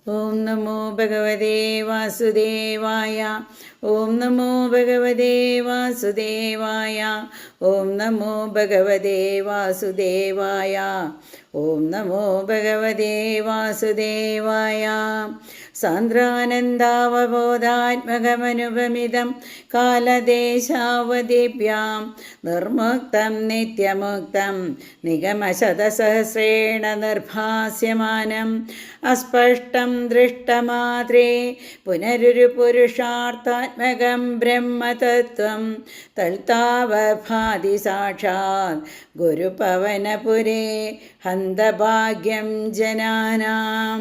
ഓം നമോ ഭഗവതേ വാസുദേവായ. ഓം നമോ ഭഗവതേ വാസുദേവായ. ഓം നമോ ഭഗവതേ വാസുദേവായ. ഓം നമോ ഭഗവതേ വാസുദേവായ. സാന്ദ്രാനന്ദാവബോധാത്മകമനുപമിതം കാലദേശാവധിഭ്യാം നിർമുക്തം നിത്യമുക്തം നിഗമശതസഹസ്രേണ നിർഭാസ്യമാനം അസ്പഷ്ടം ദൃഷ്ടമാത്രേ പുനരുരു പുരുഷാർത്ഥാത്മകം ബ്രഹ്മതത്വം തൽത്താവഭാതി സാക്ഷാത് ഗുരുപവനപുരേ ഹന്തഭാഗ്യം ജനാനാം.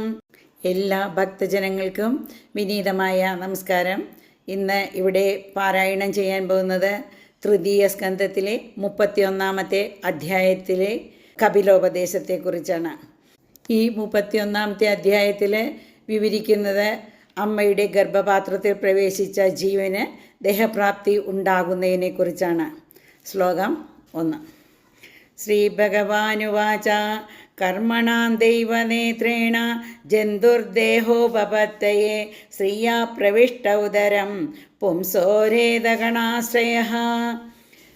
എല്ലാ ഭക്തജനങ്ങൾക്കും വിനീതമായ നമസ്കാരം. ഇന്ന് ഇവിടെ പാരായണം ചെയ്യാൻ പോകുന്നത് തൃതീയ സ്കന്ധത്തിലെ 31-ാമത്തെ അധ്യായത്തിലെ കപിലോപദേശത്തെക്കുറിച്ചാണ്. ഈ 31-ാമത്തെ അധ്യായത്തിൽ വിവരിക്കുന്നത് അമ്മയുടെ ഗർഭപാത്രത്തിൽ പ്രവേശിച്ച ജീവന് ദേഹപ്രാപ്തി ഉണ്ടാകുന്നതിനെക്കുറിച്ചാണ്. ശ്ലോകം 1. ശ്രീ ഭഗവാനുവാച കർമ്മണാം ദൈവനേത്രേണ ജന്തുർദേഹോപപത്തയെ ശ്രീയാ പ്രവിഷ്ട ഉദരം പുംസോരേതഗണാശ്രയ.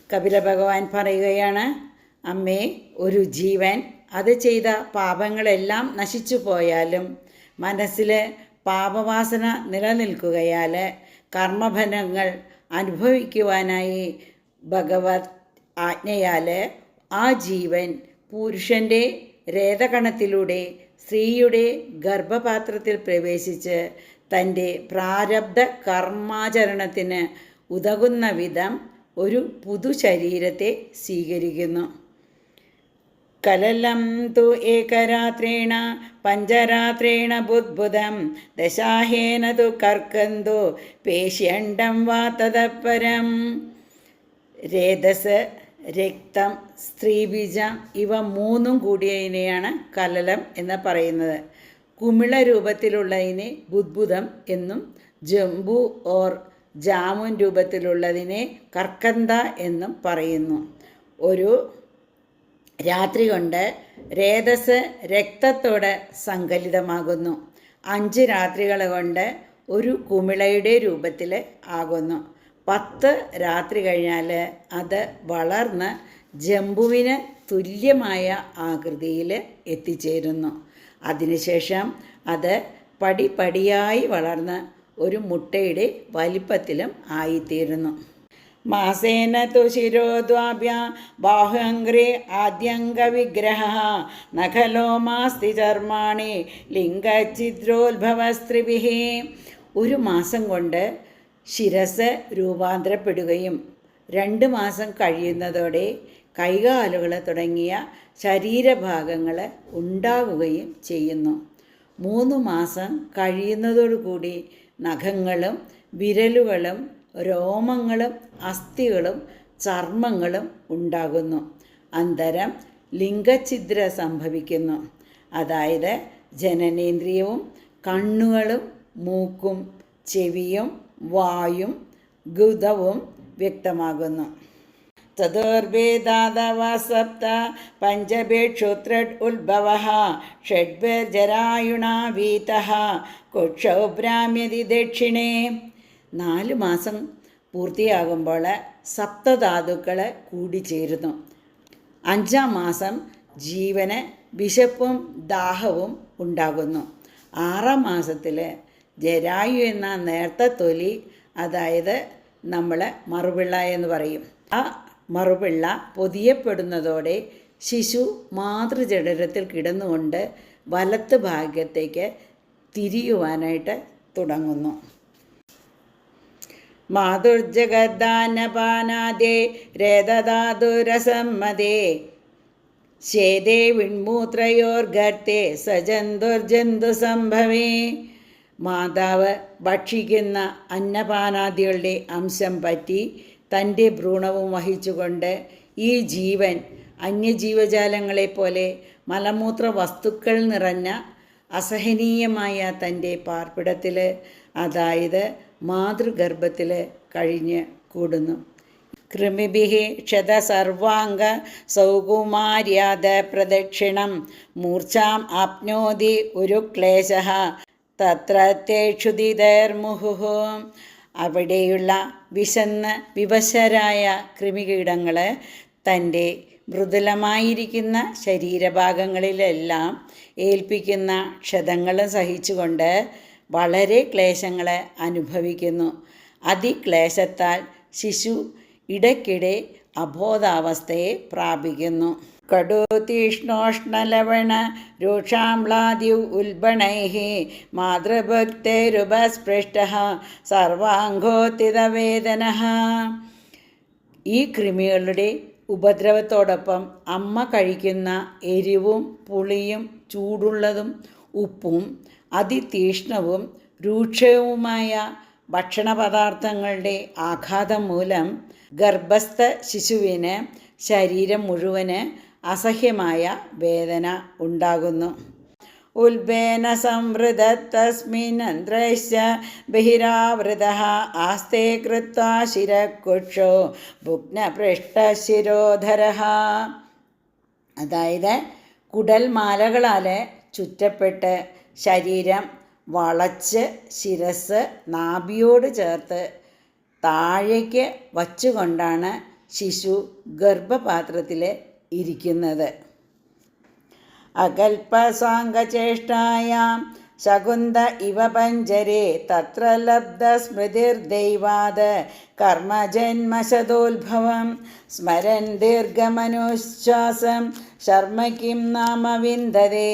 കപില ഭഗവാൻ പറയുകയാണ്, അമ്മേ, ഒരു ജീവൻ അത് ചെയ്ത പാപങ്ങളെല്ലാം നശിച്ചു പോയാലും മനസ്സിൽ പാപവാസന നിലനിൽക്കുകയാൽ കർമ്മഫലങ്ങൾ അനുഭവിക്കുവാനായി ഭഗവത് ആജ്ഞയാൽ ആ ജീവൻ പുരുഷൻ്റെ രേതകണത്തിലൂടെ സ്ത്രീയുടെ ഗർഭപാത്രത്തിൽ പ്രവേശിച്ച് തൻ്റെ പ്രാരബ്ധ കർമാചരണത്തിന് ഉതകുന്ന വിധം ഒരു പുതു ശരീരത്തെ സ്വീകരിക്കുന്നു. കലലം തു ഏകരാത്രേണ പഞ്ചരാത്രേണ ബുദ്ബുദം ദശാഹേന തു കർക്കന്തു പേശ്യണ്ഡം വാ തദപരം. രേതസ്, രക്തം, സ്ത്രീബീജം ഇവ മൂന്നും കൂടിയതിനെയാണ് കലലം എന്ന് പറയുന്നത്. കുമിള രൂപത്തിലുള്ളതിനെ ബുദ്ബുദം എന്നും ജംബു ഓർ ജാമുൻ രൂപത്തിലുള്ളതിനെ കർക്കന്ത എന്നും പറയുന്നു. ഒരു രാത്രി കൊണ്ട് രേതസ് രക്തത്തോടെ സങ്കലിതമാകുന്നു. 5 രാത്രികൾ കൊണ്ട് ഒരു കുമിളയുടെ രൂപത്തിൽ ആകുന്നു. 10 രാത്രി കഴിഞ്ഞാൽ അത് വളർന്ന് ജംബുവിന് തുല്യമായ ആകൃതിയിൽ എത്തിച്ചേരുന്നു. അതിനുശേഷം അത് പടിപടിയായി വളർന്ന് ഒരു മുട്ടയുടെ വലിപ്പത്തിലും ആയിത്തീരുന്നു. മാസേന തു ശിരോദ്വാഭ്യ ബാഹുഅംഗ്രേ ആദ്യംഗവിഗ്രഹ നഖലോമാസ്തി ചർമാണി ലിംഗഛിദ്രോത്ഭവസ്ത്രീഭിः. ഒരു മാസം കൊണ്ട് ശിരസ് രൂപാന്തരപ്പെടുകയും 2 മാസം കഴിയുന്നതോടെ കൈകാലുകൾ തുടങ്ങിയ ശരീരഭാഗങ്ങൾ ഉണ്ടാവുകയും ചെയ്യുന്നു. 3 മാസം കഴിയുന്നതോടുകൂടി നഖങ്ങളും വിരലുകളും രോമങ്ങളും അസ്ഥികളും ചർമ്മങ്ങളും ഉണ്ടാകുന്നു. അന്തരം ലിംഗഛിദ്ര സംഭവിക്കുന്നു. അതായത് ജനനേന്ദ്രിയവും കണ്ണുകളും മൂക്കും ചെവിയും വായും ഗുദവും വ്യക്തമാകുന്നു. ചതുർവേദാദവ സപ്ത പഞ്ചഭേക്ഷുത്രഡ് ഉത്ഭവഃ ഷഡ്ഭിർജരായുണാ വീതഃ കുക്ഷൗ ഭ്രാമ്യതി ദക്ഷിണേ. 4 മാസം പൂർത്തിയാകുമ്പോൾ സപ്തധാതുക്കൾ കൂടിച്ചേരുന്നു. 5-ാം മാസം ജീവന് വിശപ്പും ദാഹവും ഉണ്ടാകുന്നു. 6-ാം മാസത്തിൽ ജരായു എന്ന നേർത്ത തൊലി, അതായത് നമ്മൾ മറുപിള്ള എന്ന് പറയും, ആ മറുപിള്ള പൊതിയപ്പെടുന്നതോടെ ശിശു മാതൃജഠരത്തിൽ കിടന്നുകൊണ്ട് വലത്ത് ഭാഗത്തേക്ക് തിരിയുവാനായിട്ട് തുടങ്ങുന്നു. മാതുർജഗദാനപാനാദേ രേതധാതുരസമ്മതേ ശേദേ വിൺമൂത്രയോർഗർത്തേ സജന്തുർജന്തു സംഭവേ. മാതാവ് ഭക്ഷിക്കുന്ന അന്നപാനാദികളുടെ അംശം പറ്റി തൻ്റെ ഭ്രൂണവും വഹിച്ചുകൊണ്ട് ഈ ജീവൻ അന്യജീവജാലങ്ങളെപ്പോലെ മലമൂത്ര വസ്തുക്കൾ നിറഞ്ഞ അസഹനീയമായ തൻ്റെ പാർപ്പിടത്തിൽ, അതായത് മാതൃഗർഭത്തിൽ കഴിഞ്ഞ് കൂടുന്നു. കൃമിഭിः ക്ഷതസർവാംഗ സൗകുമാര്യാദ പ്രദക്ഷിണം മൂർച്ഛാം ആപ്നോതി ഉരുക്ലേശഃ തത്രത്തെ ക്ഷുധിതൈർമുഹുഃ. അവിടെയുള്ള വിശന്ന് വിവശരായ കൃമികീടങ്ങൾ തൻ്റെ മൃദുലമായിരിക്കുന്ന ശരീരഭാഗങ്ങളിലെല്ലാം ഏൽപ്പിക്കുന്ന ക്ഷതങ്ങളും സഹിച്ചുകൊണ്ട് വളരെ ക്ലേശങ്ങൾ അനുഭവിക്കുന്നു. അതിക്ലേശത്താൽ ശിശു ഇടയ്ക്കിടെ അബോധാവസ്ഥയെ പ്രാപിക്കുന്നു. കടുതീഷ്ണോഷ്ണലവണ രൂക്ഷാമ്ലാദ്യു ഉൽബണൈഃ മാതൃഭക്തൈരുപസ്പൃഷ്ടഃ സർവാംഗോത്തിതവേദനഃ. ഈ കൃമികളുടെ ഉപദ്രവത്തോടൊപ്പം അമ്മ കഴിക്കുന്ന എരിവും പുളിയും ചൂടുള്ളതും ഉപ്പും അതിതീക്ഷ്ണവും രൂക്ഷവുമായ ഭക്ഷണപദാർത്ഥങ്ങളുടെ ആഘാതം മൂലം ഗർഭസ്ഥ ശിശുവിന് ശരീരം മുഴുവന് അസഹ്യമായ വേദന ഉണ്ടാകുന്നു. ഉൽബേന സംവൃതസ്മിന്നന്ത്രശ്ച ബഹിരാവൃതഃ ആസ്തേ കൃത്വാ ശിരക്കുക്ഷോ ഭുഗ്നപൃഷ്ടശിരോധരഃ. അതായത് കുടൽമാലകളാൽ ചുറ്റപ്പെട്ട് ശരീരം വളച്ച് ശിരസ് നാഭിയോട് ചേർത്ത് താഴേക്ക് വച്ചുകൊണ്ടാണ് ശിശു ഗർഭപാത്രത്തിൽ ഇരിക്കുന്നത്. അകൽപസാംഗചേഷ്ടായാം ശകുന്ത ഇവ പഞ്ചരേ തത്ര ലബ്ധസ്മൃതിർദൈവാത് കർമ്മജന്മശതോത്ഭവം സ്മരൻ ദീർഘമനുശ്വാസം ശർമ്മ കിം നാമ വിന്ദതേ.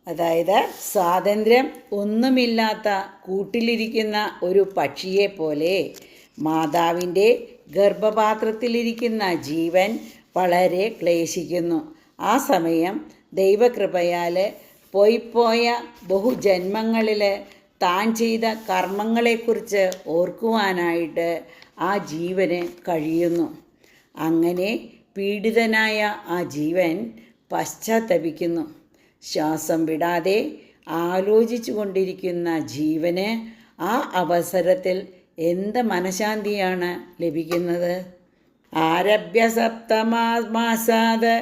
അതായത് സ്വാതന്ത്ര്യം ഒന്നുമില്ലാത്ത കൂട്ടിലിരിക്കുന്ന ഒരു പക്ഷിയെ പോലെ മാതാവിൻ്റെ ഗർഭപാത്രത്തിലിരിക്കുന്ന ജീവൻ വളരെ ക്ലേശിക്കുന്നു. ആ സമയം ദൈവകൃപയാൽ പോയിപ്പോയ ബഹുജന്മങ്ങളിൽ താൻ ചെയ്ത കർമ്മങ്ങളെക്കുറിച്ച് ഓർക്കുവാനായിട്ട് ആ ജീവന് കഴിയുന്നു. അങ്ങനെ പീഡിതനായ ആ ജീവൻ പശ്ചാത്തപിക്കുന്നു. ശ്വാസം വിടാതെ ആലോചിച്ചു കൊണ്ടിരിക്കുന്ന ജീവന് ആ അവസരത്തിൽ എന്ത് മനഃശാന്തിയാണ് ലഭിക്കുന്നത്? ആരഭ്യ സപ്തമാസാത്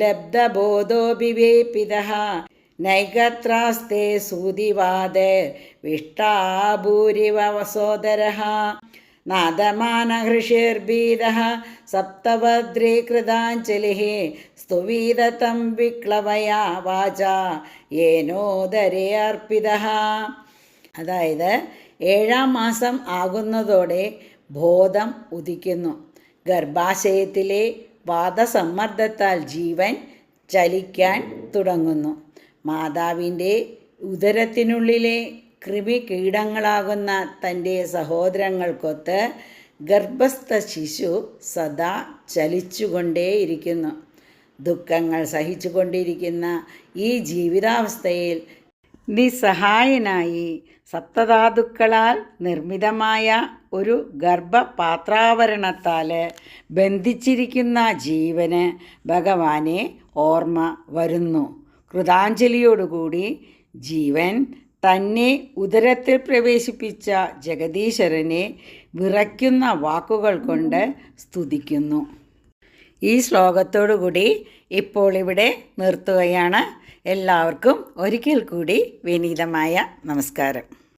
ലബ്ധബോധോ വിവേപിതഃ നൈകത്രാസ്തേ സൂതിവാദേ വിഷ്ടാഭൂരിവസോദരഃ നാദമാനഹൃഷിർഭീതഃ സപ്തഭദ്രീകൃതാഞ്ജലിഃ സ്തുവീതതം വിക്ലവയാ വാചാ യേനോദരേ അർപ്പിതഃ. അതായത് 7-ാം മാസം ആകുന്നതോടെ ബോധം ഉദിക്കുന്നു. ഗർഭാശയത്തിലെ വാതസമ്മർദ്ദത്താൽ ജീവൻ ചലിക്കാൻ തുടങ്ങുന്നു. മാതാവിൻ്റെ ഉദരത്തിനുള്ളിലെ കൃമികീടങ്ങളാകുന്ന തൻ്റെ സഹോദരങ്ങൾക്കൊത്ത് ഗർഭസ്ഥ ശിശു സദാ ചലിച്ചുകൊണ്ടേയിരിക്കുന്നു. ദുഃഖങ്ങൾ സഹിച്ചുകൊണ്ടിരിക്കുന്ന ഈ ജീവിതാവസ്ഥയിൽ നിസ്സഹായനായി സപ്തധാതുക്കളാൽ നിർമ്മിതമായ ഒരു ഗർഭപാത്രാവരണത്താൽ ബന്ധിച്ചിരിക്കുന്ന ജീവന് ഭഗവാനെ ഓർമ്മ വരുന്നു. കൃതാഞ്ജലിയോടുകൂടി ജീവൻ തന്നെ ഉദരത്തിൽ പ്രവേശിപ്പിച്ച ജഗദീശ്വരനെ വിറയ്ക്കുന്ന വാക്കുകൾ കൊണ്ട് സ്തുതിക്കുന്നു. ഈ ശ്ലോകത്തോടുകൂടി ഇപ്പോൾ ഇവിടെ നിർത്തുകയാണ്. എല്ലാവർക്കും ഒരിക്കൽ കൂടി വിനീതമായ നമസ്കാരം.